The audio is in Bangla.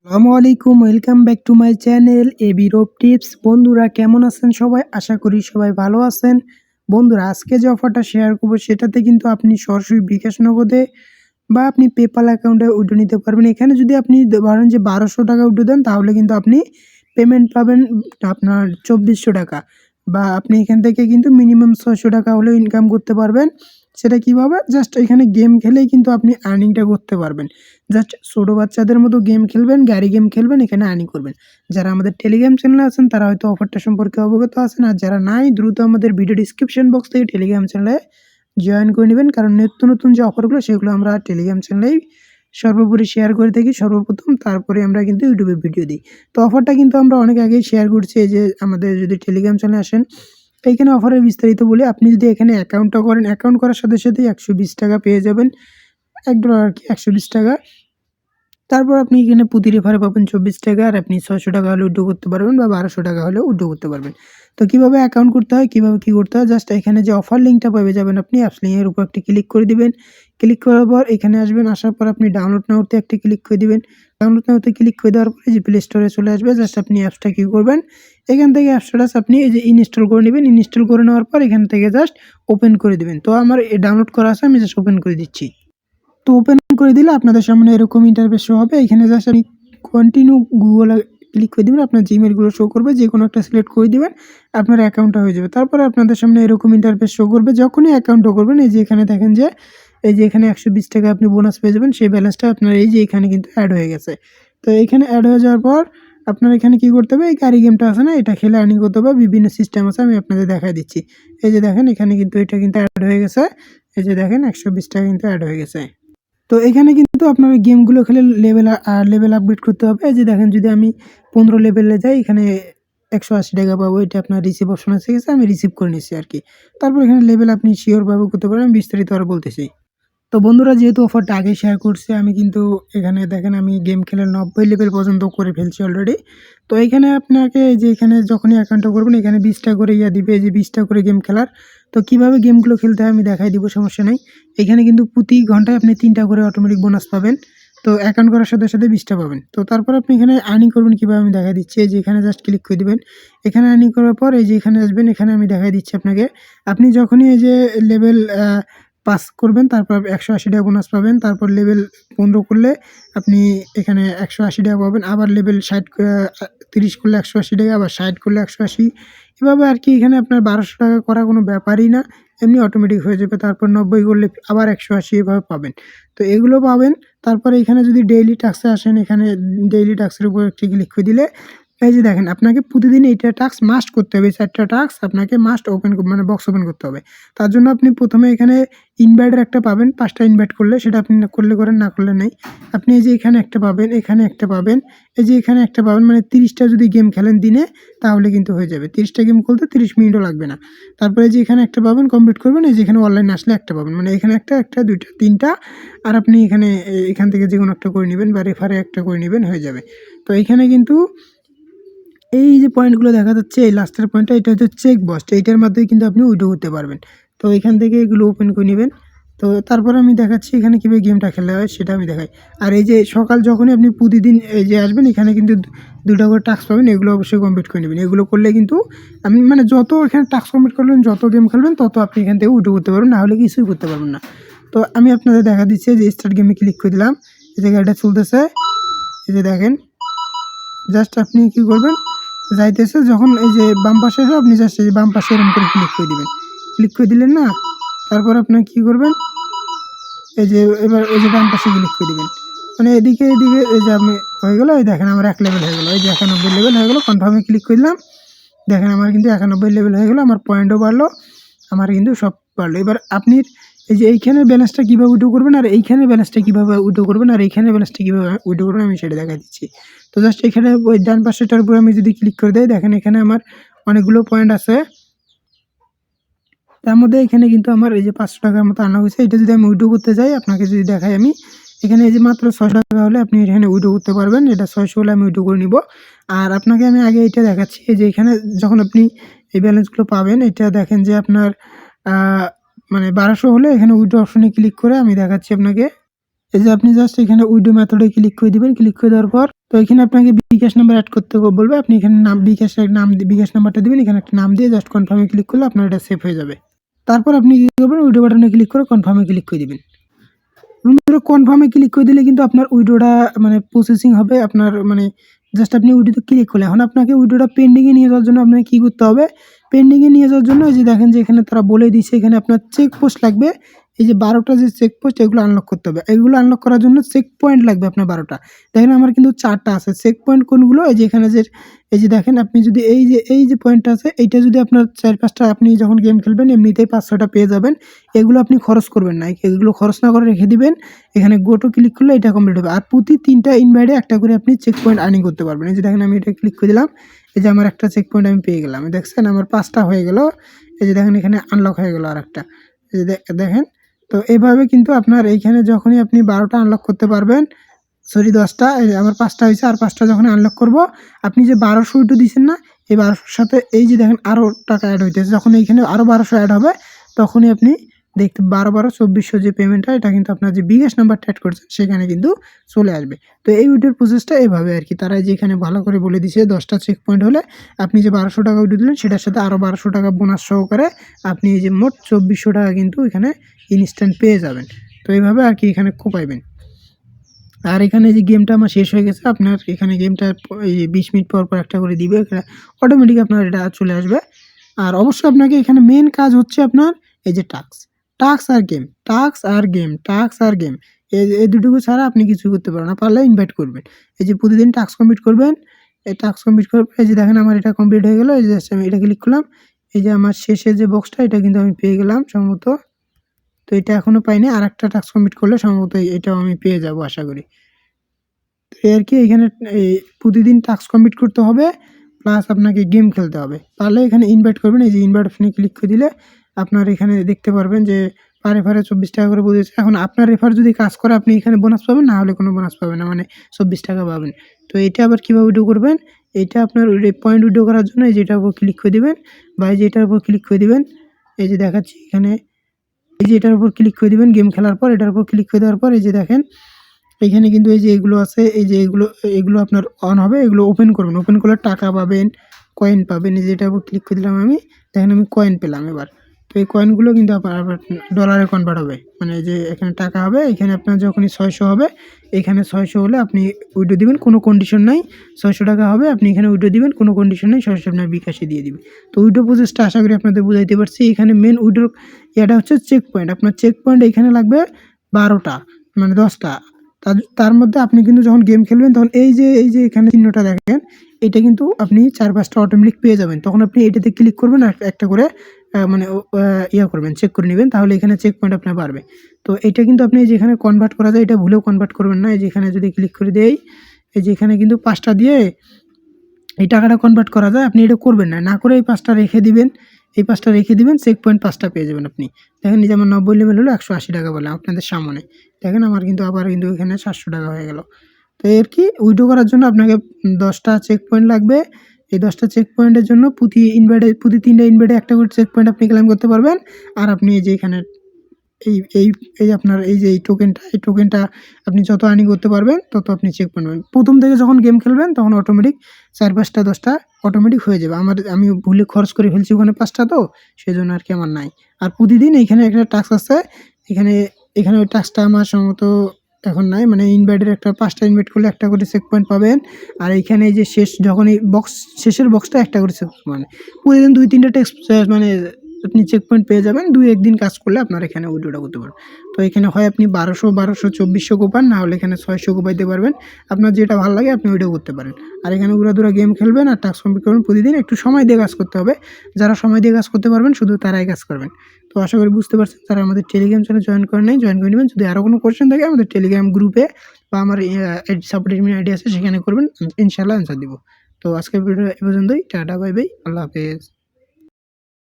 আসসালামু আলাইকুম, welcome back to my channel AB rope tips. বন্ধুরা কেমন আছেন সবাই? আশা করি সবাই ভালো আছেন। বন্ধুরা আজকে যে অফারটা শেয়ার করবো সেটাতে কিন্তু আপনি সরাসরি বিকাশ নগদে বা আপনি পেপাল অ্যাকাউন্টে উইথড্র নিতে পারবেন। এখানে যদি আপনি ধরেন যে 1200 টাকা উইথড্র দেন তাহলে কিন্তু আপনি পেমেন্ট পাবেন আপনার 2400 টাকা, বা আপনি এখান থেকে কিন্তু মিনিমাম 600 টাকা হলেও ইনকাম করতে পারবেন। সেটা কীভাবে? জাস্ট এখানে গেম খেলেই কিন্তু আপনি আর্নিংটা করতে পারবেন। জাস্ট ছোটো বাচ্চাদের মতো গেম খেলবেন, গাড়ি গেম খেলবেন, এখানে আর্নিং করবেন। যারা আমাদের টেলিগ্রাম চ্যানেলে আছেন তারা হয়তো অফারটা সম্পর্কে অবগত আছেন, আর যারা নাই দ্রুত আমাদের ভিডিও ডিসক্রিপশন বক্স থেকে টেলিগ্রাম চ্যানেলে জয়েন করে নেবেন, কারণ নিত্য নতুন যে অফারগুলো সেগুলো আমরা টেলিগ্রাম চ্যানেলেই সর্বোপরি শেয়ার করে থাকি সর্বপ্রথম, তারপরে আমরা কিন্তু ইউটিউবে ভিডিও দিই। তো অফারটা কিন্তু আমরা অনেক আগেই শেয়ার করছি। এই যে আমাদের যদি টেলিগ্রাম চ্যানেলে আসেন, এইখানে অফারের বিস্তারিত বলি। আপনি যদি এখানে অ্যাকাউন্টটা করেন, অ্যাকাউন্ট করার সাথে সাথেই 120 টাকা পেয়ে যাবেন, $1 আর কি, 120 টাকা। তারপর আপনি এখানে প্রতি রেফারে পাবেন 24 টাকা, আর আপনি 600 টাকা হলে উইথড্র করতে পারবেন বা 1200 টাকা হলেও উইথড্র করতে পারবেন। তো কীভাবে অ্যাকাউন্ট করতে হয়, কীভাবে কী করতে হয়, জাস্ট এখানে যে অফার লিঙ্কটা পেয়ে যাবেন, আপনি অ্যাপস লিঙ্কের উপর একটি ক্লিক করে দিবেন। ক্লিক করার পর এখানে আসবেন, আসার পর আপনি ডাউনলোড নাওতে একটি ক্লিক করে দিবেন। ডাউনলোড নাওতে ক্লিক করে দেওয়ার পরে যে প্লে স্টোরে চলে আসবে, জাস্ট আপনি অ্যাপসটা কী করবেন, এখান থেকে অ্যাপসটা আপনি এই যে ইনস্টল করে নেবেন। ইনস্টল করে নেওয়ার পর এখান থেকে জাস্ট ওপেন করে দিবেন। তো আমার ডাউনলোড করা আছে, আমি জাস্ট ওপেন করে দিচ্ছি। তো ওপেন করে দিলে আপনাদের সামনে এরকম ইন্টারফেস শো হবে। এখানে জাস্ট আপনি কন্টিনিউ গুগলে ক্লিক করে দিবেন, আপনার জিমেলগুলো শো করবে, যে কোনো একটা সিলেক্ট করে দিবেন, আপনার অ্যাকাউন্টটা হয়ে যাবে। তারপরে আপনাদের সামনে এরকম ইন্টারফেস শো করবে। যখনই অ্যাকাউন্টটা করবেন, এই যে এখানে দেখেন যে এই যে এখানে 120 টাকা আপনি বোনাস পেয়ে যাবেন, সেই ব্যালেন্সটা আপনার এই যে এখানে কিন্তু অ্যাড হয়ে গেছে। তো এইখানে অ্যাড হয়ে যাওয়ার পর আপনার এখানে কী করতে হবে, এই গাড়ি গেমটা আছে না, এটা খেলে আর্নিং করতে হবে। বিভিন্ন সিস্টেম আছে, আমি আপনাদের দেখাই দিচ্ছি। এই যে দেখেন এখানে কিন্তু এটা কিন্তু অ্যাড হয়ে গেছে। এই যে দেখেন 120 টাকা কিন্তু অ্যাড হয়ে গেছে। তো এখানে কিন্তু আপনার গেমগুলো খেলে লেভেল আপগ্রেড করতে হবে। এই যে দেখেন যদি আমি 15 লেভেলে যাই, এখানে 180 টাকা পাবো। এটা আপনার রিসিভ অপশন আছে, গেছে আমি রিসিভ করে নিচ্ছি আর কি। তারপর এখানে লেভেল আপনি শিওরভাবে করতে পারেন, আমি বিস্তারিত আরও বলতেছি। তো বন্ধুরা যেহেতু অফারটা আগে শেয়ার করছি, আমি কিন্তু এখানে দেখেন আমি গেম খেলে 90 লেভেল পর্যন্ত করে ফেলছি অলরেডি। তো এইখানে আপনাকে এই যে এখানে যখনই অ্যাকাউন্টটা করবেন, এখানে 20টা করে দিবে, এই যে 20টা করে গেম খেলার। তো কীভাবে গেমগুলো খেলতে হয় আমি দেখাই দিব, সমস্যা নেই। এখানে কিন্তু প্রতি ঘন্টায় আপনি 3টা করে অটোমেটিক বোনাস পাবেন। তো অ্যাকাউন্ট করার সাথে সাথে 20টা পাবেন। তো তারপর আপনি এখানে আর্নিং করবেন কীভাবে আমি দেখাই দিচ্ছি। এই যে এখানে জাস্ট ক্লিক করে দিবেন। এখানে আর্নিং করার পর এই যে এখানে আসবেন, এখানে আমি দেখাই দিচ্ছি আপনাকে। আপনি যখনই এই যে লেভেল পাস করবেন, তারপর 180 টাকা বোনাস পাবেন। তারপর লেভেল 15 করলে আপনি এখানে 180 টাকা পাবেন। আবার লেভেল 30 করলে 180 টাকা, আবার 60 করলে 180, এভাবে আর কি। এখানে আপনার 1200 টাকা করা কোনো ব্যাপারই না, এমনি অটোমেটিক হয়ে যাবে। তারপর 90 করলে আবার 180, এভাবে পাবেন। তো এগুলো পাবেন। তারপরে এখানে যদি ডেইলি টাস্কে আসেন, এখানে ডেইলি টাস্কের উপর একটি ক্লিক করে দিলে এই যে দেখেন আপনাকে প্রতিদিন এইটা টাস্ক মাস্ট করতে হবে। 4টা টাস্ক আপনাকে মাস্ট ওপেন মানে বক্স ওপেন করতে হবে। তার জন্য আপনি প্রথমে এখানে ইনভাইটের একটা পাবেন, 5টা ইনভাইট করলে, সেটা আপনি করলে করেন, না করলে নেই। আপনি এই যে এখানে একটা পাবেন, এখানে একটা পাবেন, এই যে এখানে একটা পাবেন, মানে 30টা যদি গেম খেলেন দিনে তাহলে কিন্তু হয়ে যাবে। 30টা গেম খুলতে 30 মিনিটও লাগবে না। তারপরে যে এখানে একটা পাবেন, কমপ্লিট করবেন। এই যে এখানে অনলাইনে আসলে একটা পাবেন, মানে এখানে একটা, 2টা, 3টা, আর আপনি এখানে এখান থেকে যে কোনো একটা করে নেবেন বা রেফারে একটা করে নেবেন, হয়ে যাবে। তো এইখানে কিন্তু এই যে পয়েন্টগুলো দেখা যাচ্ছে, এই লাস্টের পয়েন্টটা, এটা হচ্ছে চেক বক্স। এইটার মাধ্যমে কিন্তু আপনি উইথড্র করতে পারবেন। তো এখান থেকে এগুলো ওপেন করে নেবেন। তো তারপরে আমি দেখাচ্ছি এখানে কীভাবে গেমটা খেলা হয়, সেটা আমি দেখাই। আর এই যে সকাল যখনই আপনি প্রতিদিন এই যে আসবেন, এখানে কিন্তু 2টা করে টাস্ক পাবেন, এগুলো অবশ্যই কমপ্লিট করে নেবেন। এগুলো করলে কিন্তু আপনি মানে যত এখানে টাস্ক কমপ্লিট করবেন, যত গেম খেলবেন, তত আপনি এখান থেকে উইথড্র করতে পারবেন, না হলে কিছুই করতে পারবেন না। তো আমি আপনাদের দেখা দিচ্ছি যে স্টার্ট গেমে ক্লিক করে দিলাম। এই যে গাড়িটা চলতেছে, এই যে দেখেন। জাস্ট আপনি কী করবেন, যাইতেছে যখন এই যে বাম পাশে আসে, আপনি জাস্ট এই যে বাম পাশে এরকম করে ক্লিক করে দিবেন। ক্লিক করে দিলেন না, তারপর আপনি কী করবেন, এই যে এবার এই যে ডান পাশে ক্লিক করে দিবেন। মানে এদিকে এই যে আমি হয়ে গেলো, এই দেখেন আমার 1 লেভেল হয়ে গেলো, এই যে 91 লেভেল হয়ে গেলো। কনফার্মে ক্লিক করে দিলাম। দেখেন আমার কিন্তু 91 লেভেল হয়ে গেলো, আমার পয়েন্টও বাড়লো, আমার কিন্তু সব বাড়লো। এবার আপনি এই যে এইখানে ব্যালেন্সটা কীভাবে উইথড্র করবেন, আর এইখানে ব্যালেন্সটা কীভাবে উইথড্র করবেন, আর এইখানে ব্যালেন্সটা কীভাবে উইথড্র করবেন, আমি সেটা দেখা দিচ্ছি। তো জাস্ট এখানে ওই ডান পাশেটার উপরে আমি যদি ক্লিক করে দেই, দেখেন এখানে আমার অনেকগুলো পয়েন্ট আছে। তার মধ্যে এখানে কিন্তু আমার এই যে 500 টাকার মতো আনা হয়েছে। এটা যদি আমি উইথড্র করতে যাই, আপনাকে যদি দেখাই আমি, এখানে এই যে মাত্র 600 টাকা হলে আপনি এখানে উইথড্র করতে পারবেন। এটা 600 হলে আমি উইথড্র করে নিব। আর আপনাকে আমি আগে এটা দেখাচ্ছি, এই যে এখানে যখন আপনি এই ব্যালেন্সগুলো পাবেন, এটা দেখেন যে আপনার মানে 1200 হলে এখানে উইথড্র অপশনে ক্লিক করে আমি দেখাচ্ছি আপনাকে। এই যে আপনি জাস্ট এখানে উইথড্র মেথডে ক্লিক করে দিবেন। ক্লিক করে দেওয়ার পর তো এখানে আপনাকে বিকাশ নাম্বার অ্যাড করতে বলবে। আপনি এখানে বিকাশ নাম্বারটা দিবেন। এখানে একটা নাম দিয়ে জাস্ট কনফার্মে ক্লিক করলে আপনার এটা সেভ হয়ে যাবে। তারপর আপনি কি করবেন, উইথড্র বাটনে ক্লিক করে কনফার্মে ক্লিক করে দিবেন। বন্ধুরা কনফার্মে ক্লিক করে দিলে কিন্তু আপনার উইথড্রটা মানে প্রসেসিং হবে। আপনার মানে জাস্ট আপনি উইথড্রোতে ক্লিক করলে এখন আপনাকে উইথড্রোটা পেন্ডিংয়ে নিয়ে যাওয়ার জন্য আপনাকে কী করতে হবে, পেন্ডিংয়ে নিয়ে যাওয়ার জন্য এই যে দেখেন যে এখানে তারা বলে দিচ্ছে এখানে আপনার চেক পোস্ট লাগবে। এই যে 12টা যে চেক পোস্ট এগুলো আনলক করতে হবে। এগুলো আনলক করার জন্য চেক পয়েন্ট লাগবে আপনার 12টা। দেখেন আমার কিন্তু 4টা আছে চেক পয়েন্ট। কোনগুলো? এই যে এখানে যে এই যে দেখেন আপনি যদি এই যে পয়েন্টটা আছে এইটা যদি আপনার 4-5টা আপনি যখন গেম খেলবেন এমনিতেই 5-6টা পেয়ে যাবেন। এগুলো আপনি খরচ করবেন না, এগুলো খরচ না করে রেখে দিবেন। এখানে গো টু ক্লিক করলে এটা কমপ্লিট হবে। আর প্রতি 3টা ইনভাইটে একটা করে আপনি চেক পয়েন্ট আর্নিং করতে পারবেন। এই যে দেখেন আমি এটা ক্লিক করে দিলাম। এই যে আমার একটা চেক পয়েন্ট আমি পেয়ে গেলাম। দেখছেন আমার 5টা হয়ে গেল। এই যে দেখেন এখানে আনলক হয়ে গেল আরেকটা। এই যে দেখেন। তো এভাবে কিন্তু আপনার এইখানে যখনই আপনি 12টা আনলক করতে পারবেন, সরি 10টা, আমার 5টা হয়েছে। আর 5টা যখন আনলক করব আপনি যে 1200 উইথড্র দিচ্ছেন না, এই 1200-র সাথে এই যে দেখেন আরও টাকা অ্যাড হইতেছে। যখন এইখানে আরও 1200 অ্যাড হবে তখনই আপনি দেখতে 12-12-2400 যে পেমেন্টটা এটা কিন্তু আপনার যে বিকাশ নাম্বারটা অ্যাড করছেন সেখানে কিন্তু চলে আসবে। তো এই উইথড্রোর প্রসেসটা এভাবে আর কি। তারা যেখানে ভালো করে বলে দিছে 10টা চেক পয়েন্ট হলে আপনি যে 1200 টাকা উইথড্রো দিলেন সেটার সাথে আরও 1200 টাকা বোনাস সহকারে আপনি এই যে মোট 2400 টাকা কিন্তু এখানে ইনস্ট্যান্ট পেয়ে যাবেন। তো এইভাবে আর কি এখানে কোপাইবেন। আর এখানে যে গেমটা আমার শেষ হয়ে গেছে, আপনার এখানে গেমটা এই 20 মিনিট পর একটা করে দিবে। অটোমেটিক আপনার এটা চলে আসবে। আর অবশ্যই আপনাকে এখানে মেন কাজ হচ্ছে আপনার এই যে টাস্ক আর গেম, এই দুটুকু ছাড়া আপনি কিছু করতে পারবেন না। পারলে ইনভাইট করবেন। এই যে প্রতিদিন টাস্ক কমপ্লিট করবেন। এই টাস্ক কমপ্লিট করে এই যে দেখেন আমার এটা কমপ্লিট হয়ে গেল। এই যে আমি এটা ক্লিক করলাম। এই যে আমার শেষের যে বক্সটা এটা কিন্তু আমি পেয়ে গেলাম সম্ভবত। তো এটা এখনও পাইনি। আরেকটা টাস্ক কমপ্লিট করলে সম্ভবত এটাও আমি পেয়ে যাব আশা করি। তো এই আর কি এখানে এই প্রতিদিন টাস্ক কমপ্লিট করতে হবে প্লাস আপনাকে গেম খেলতে হবে। পারলে এখানে ইনভাইট করবেন। এই যে ইনভাইট অপশনে ক্লিক করে দিলে আপনার এখানে দেখতে পারবেন যে পার রেফারে 24 টাকা করে বলেছে। এখন আপনার রেফার যদি কাজ করে আপনি এখানে বোনাস পাবেন, না হলে কোনো বোনাস পাবেন না, মানে 24 টাকা পাবেন। তো এটা আবার কীভাবে উইথড্র করবেন, এইটা আপনার পয়েন্ট উইথড্র করার জন্য এই যে এটার উপর ক্লিক করে দিবেন বা এই যে এটার উপর ক্লিক করে দিবেন। এই যে দেখাচ্ছি এখানে এই যে এটার উপর ক্লিক করে দিবেন গেম খেলার পর। এটার উপর ক্লিক করে দেওয়ার পর এই যে দেখেন এখানে কিন্তু এই যে এগুলো আছে, এই যে এগুলো আপনার অন হবে। এগুলো ওপেন করবেন। ওপেন করলে টাকা পাবেন, কয়েন পাবেন। এই যে এটার উপর ক্লিক করে দিলাম আমি। দেখেন আমি কয়েন পেলাম এবার। তো এই কয়েনগুলো কিন্তু আবার ডলারে কনভার্ট হবে। মানে এই যে এখানে টাকা হবে, এখানে আপনার যখনই 600 হবে, এখানে 600 হলে আপনি উইথড্র দিবেন, কোনো কন্ডিশন নাই। 600 টাকা হবে, আপনি এখানে উইথড্র দিবেন, কোনো কন্ডিশন নেই। 600 আপনার বিকাশে দিয়ে দিবে। তো উইথড্র প্রসেসটা আশা করি আপনাদের বুঝাইতে পারছি। এখানে মেন উইথড্র এটা হচ্ছে চেক পয়েন্ট। আপনার চেক পয়েন্ট এখানে লাগবে 12টা, মানে 10টা। তার মধ্যে আপনি কিন্তু যখন গেম খেলবেন তখন এই যে এখানে চিহ্নটা দেখেন, এটা কিন্তু আপনি 4-5টা অটোমেটিক পেয়ে যাবেন। তখন আপনি এটাতে ক্লিক করবেন আর একটা করে মানে করবেন, চেক করে নেবেন। তাহলে এখানে চেক পয়েন্ট আপনার বাড়বে। তো এটা কিন্তু আপনি যেখানে কনভার্ট করা যায় এটা ভুলেও কনভার্ট করবেন না। এই যে এখানে যদি ক্লিক করে দেই, এই যে এখানে কিন্তু 5টা দিয়ে এই টাকাটা কনভার্ট করা যায়। আপনি এটা করবেন না, না করে এই 5টা রেখে দিবেন। এই 5টা রেখে দিবেন, চেক পয়েন্ট 5টা পেয়ে যাবেন আপনি। দেখেন এই যে আমার 90 লেভেল হলো 180 টাকা বললাম আপনাদের সামনে। দেখেন আমার কিন্তু আবার কিন্তু এখানে 700 টাকা হয়ে গেল। তো এর কি উইথড্র করার জন্য আপনাকে 10টা চেক পয়েন্ট লাগবে। এই 10টা চেক পয়েন্টের জন্য প্রতি 3টা ইনভাইটে একটা করে চেক পয়েন্ট আপনি ক্লেম করতে পারবেন। আর আপনি এই যে এখানে এই আপনার এই যে এই টোকেনটা আপনি যত আর্নিং করতে পারবেন তত আপনি চেক পয়েন্ট পাবেন। প্রথম থেকে যখন গেম খেলবেন তখন অটোমেটিক 4-5টা 10টা অটোমেটিক হয়ে যাবে। আমি ভুলে খরচ করে ফেলছি ওখানে 5টা, তো সেজন্য আর কি আমার নাই। আর প্রতিদিন এইখানে একটা টাস্ক আছে। এখানে ওই টাস্কটা আমার সম্ভবত এখন নাই। মানে ইনভাইটের একটা 5টা ইনভাইট করলে একটা করে চেক পয়েন্ট পাবেন। আর এইখানে এই যে যখন এই শেষের বক্সটা একটা করে চেক, মানে প্রতিদিন 2-3টা মানে আপনি চেক পয়েন্ট পেয়ে যাবেন। 2-1 দিন কাজ করলে আপনার এখানে উইথড্রটা করতে পারবেন। তো এখানে হয় আপনি 1200, 2400 কোপান, না হলে এখানে 600 কোপাইতে পারবেন। আপনার যেটা ভালো লাগে আপনি ওইটাও করতে পারেন। আর এখানে উড়াদুরা গেম খেলবেন আর টাস্ক কমপ্লিট করবেন। প্রতিদিন একটু সময় দিয়ে কাজ করতে হবে। যারা সময় দিয়ে কাজ করতে পারবেন শুধু তারাই কাজ করবেন। তো আশা করি বুঝতে পারছেন। যারা আমাদের টেলিগ্রাম চ্যানেল জয়েন করেন নাই, জয়েন করে নেবেন। যদি আরও কোনো কোয়েশ্চেন থাকে আমাদের টেলিগ্রাম গ্রুপে বা আমার সাপোর্ট এডমিন আইডি আছে সেখানে করবেন, ইনশাআল্লাহ অ্যান্সার দিব। তো আজকের ভিডিও এ পর্যন্তই। টাটা, বাই বাই, আল্লাহ হাফেজ।